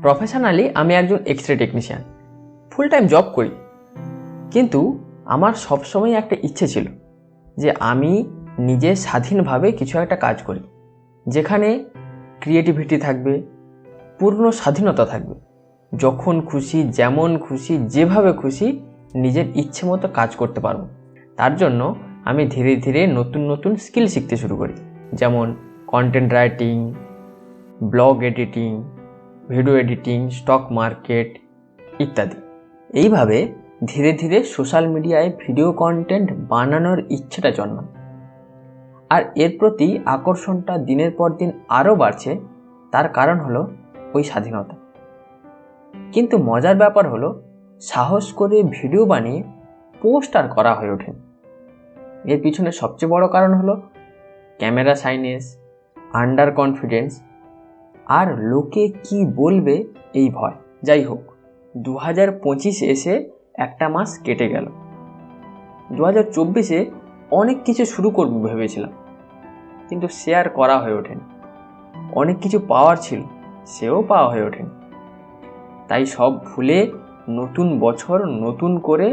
Professionally আমি একজন X-ray technician, full time job করি। কিন্তু আমার সবসময় একটা ইচ্ছে ছিল যে আমি নিজে স্বাধীনভাবে কিছু একটা কাজ করি, যেখানে ক্রিয়েটিভিটি থাকবে, পূর্ণ স্বাধীনতা থাকবে। যখন খুশি, যেমন খুশি, যেভাবে খুশি নিজের ইচ্ছে মতো কাজ করতে পারবো। তার জন্য আমি ধীরে ধীরে নতুন নতুন স্কিল শিখতে শুরু করি, যেমন content writing, blog editing, video editing, stock market ইত্যাদি। এইভাবে ধীরে ধীরে সোশ্যাল মিডিয়ায় ভিডিও কন্টেন্ট বানানোর ইচ্ছেটা জন্মায়। আর এর প্রতি আকর্ষণটা দিনের পর দিন আরও বাড়ছে। তার কারণ হলো ওই স্বাধীনতা। কিন্তু মজার ব্যাপার হলো, সাহস করে ভিডিও বানিয়ে পোস্ট আর করা হয়ে ওঠে। এর পিছনে সবচেয়ে বড় কারণ হলো ক্যামেরা সাইনেস, আন্ডার কনফিডেন্স আর লোকে কি বলবে এই ভয়। যাই হোক, 2025 এসে একটা মাস কেটে গেল। 2024-এ অনেক কিছু শুরু করব ভেবেছিলাম, কিন্তু সে আর করা হয়ে ওঠেনি। অনেক কিছু পাওয়ার ছিল, সেও পাওয়া হয়ে ওঠেনি। তাই সব ভুলে নতুন বছর নতুন করে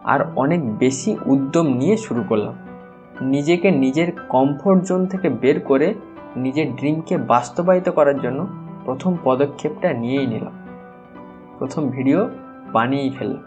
আর অনেক বেশি উদ্যম নিয়ে শুরু করলাম। নিজেকে নিজের কমফোর্ট জোন থেকে বের করে নিজের ড্রিমকে বাস্তবায়িত করার জন্য প্রথম পদক্ষেপটা নিয়েই নিলাম। প্রথম ভিডিও বানিয়েই ফেললাম।